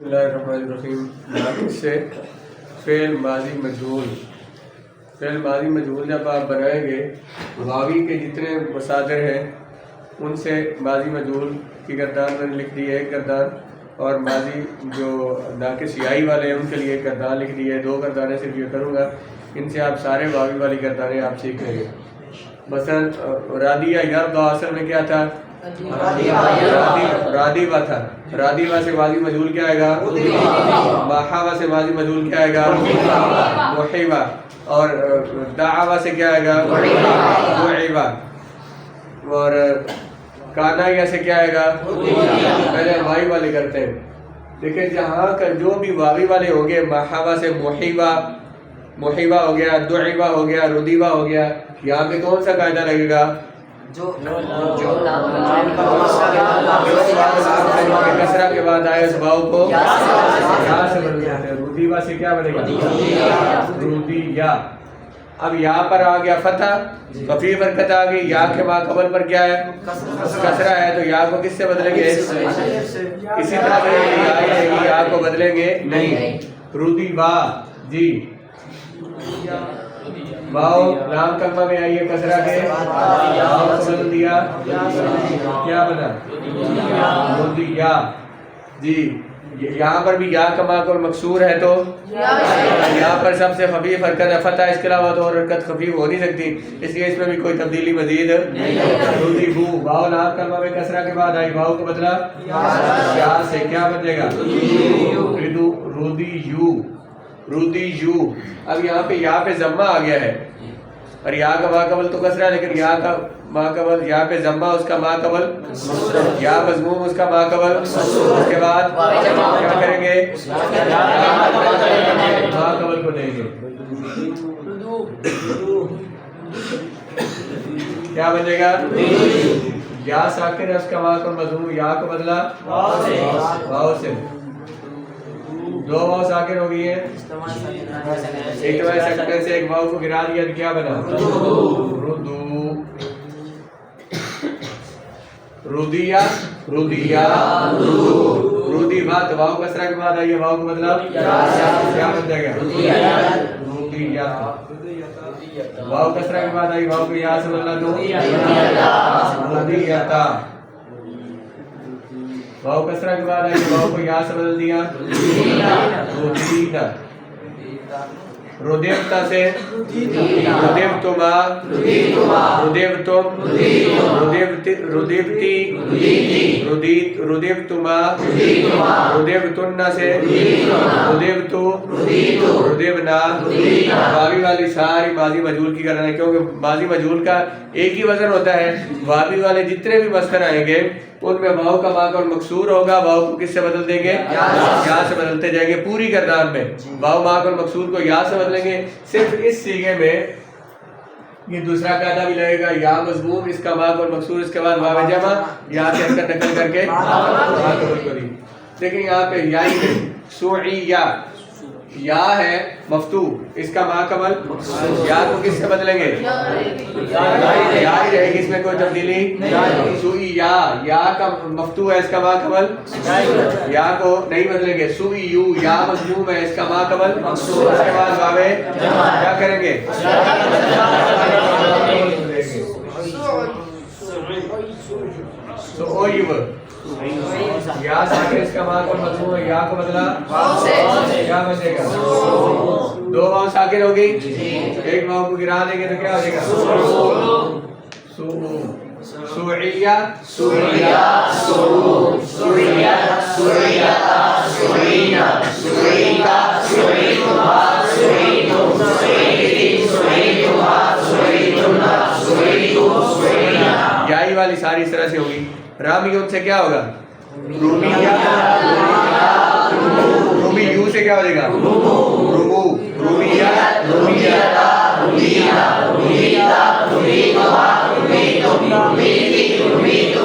बिस्मिल्लाहिर्रहमानिर्रहीम। नाक़िस से fail माज़ी मजहूल। Fail माज़ी मजहूल जब आप बनाएंगे, वावी के जितने मसादर हैं उनसे माज़ी मजहूल की गर्दान मैंने लिख दी है, एक गर्दान, और माज़ी जो नाक़िस याई वाले हैं उनके लिए एक गर्दान लिख दी है। दो गर्दानें सिर्फ ये करूँगा, इनसे आप सारे वावी वाली गर्दानें आप सीख लेंगे। मसलन रादिया यरदा असल में क्या था? रादीवा था। रादीवा से माज़ी मजहूल क्या आएगा? माहावा से माज़ी मजहूल क्या आएगा? मुहीवा। और दावा से क्या आएगा? मुईवा। और कानाया से क्या आएगा? पहले वावी वाले करते हैं। देखिए जहाँ का जो भी वावी वाले हो गए, माहावा से मुहीवा, मुहीवा हो गया, दुईवा हो गया, रुदीवा हो गया, यहाँ पे कौन सा कायदा लगेगा? कसरा के बाद आए उस वाव को या से बदल जाते हैं। रुदीवा से क्या बनेगा? रुदिया। अब यहाँ पर आ गया फतह, खफीफ हरकत आ गई, या के माकबल पर क्या है? कसरा है, तो या को किससे बदलेंगे? इसी तरह से या को बदलेंगे नहीं। रुदीवा जी, वाव नाम कलमा में आई है कसरा के, वाव को बदल दिया, क्या बना? रुदिया जी। यहाँ पर भी या का माकबल मकसूर है तो यहाँ पर सबसे खफीफ हरकत है फतह, इसके अलावा तो और हरकत खफीफ हो नहीं सकती, इसलिए इसमें भी कोई तब्दीली मजीद रुदीबू। वाव नाम कलमा में कसरा के बाद आई, वाव को बदला या से, क्या बनेगा? रुदियू, रुदियू। अब यहाँ पे जम्मा आ गया है और या का माकबल तो कसरा, लेकिन या का माकबल, यहाँ पे जम्मा उसका माकबल, या मजमूम उसका माकबल, उसके बाद क्या करेंगे? माकबल को देंगे, क्या बनेगा? या साकिन है उसका माकबल मजमूम, या को बदला वाव से, दो वाव साकिन हो गई है, एक सेकंड से एक वाव को गिरा दिया तो क्या बना? रुदू। रुदिया, रुदिया, रुदीवा। तो वाव कसरा के बाद आई है, वाव को बदला क्या बन जाएगा? रुदिया। वाव कसरा के बाद आई, वाव को या से बदला तो रुदियता। वाव कसरा के बाद आई, वाव को या से बदल दिया रुदीना। रुदेवता से रुदेवतुमा, रुदेवतुम, रुदेवती, रुदेवतुमा, रुदेवतुन्ना से रुदेवतु, रुदेवना। वावी वाली सारी माजी मजहूल की करना है, क्योंकि माजी मजहूल का एक ही वजन होता है। वावी वाले जितने भी मस्तर आएंगे उनमें वाव का माकबल मकसूर होगा, वाव को किससे बदल देंगे? या से बदलते जाएंगे। पूरी गर्दान में वाव माकबल मकसूर को या से बदलेंगे। सिर्फ इस सीगे में ये दूसरा कायदा भी लगेगा, या मजमूम इसका माकबल मकसूर, इसके बाद वाव जमा, या से हरकत नकल करके माकबल को दी। लेकिन यहाँ पे सुइया, या है मफ्तू, इसका माकबल या को किससे बदलेंगे? या ही रहेगी, इसमें कोई तब्दीली। सुइया, या का मफ्तू है, इसका माकबल या को नहीं बदलेंगे। सुइयू, या मजमूम है, इसका माकबल, उसके बाद वावे क्या करेंगे? या साकिन इसका माकबल मजमूम है, या को बदला क्या बचेगा? दो वाव साकिन हो गई, एक वाव को गिरा देंगे तो क्या हो जाएगा? सुइया, सुइया, सुइया, सुइया, सुइना, सुइता, सुइतुमा, सुइतुम, सुइती, सुइतुमा, सुइतुना, सुइतु, सुइना। याई वाली सारी इस तरह से होगी। रामियों से क्या होगा? रूमिया, रूमी यू से क्या हो जाएगा? रूमू, रूमिया, रूमियाता, रूमिया, रूमीता, रूमीतुमा, रूमीतुम, रूमीती, रूमीतु।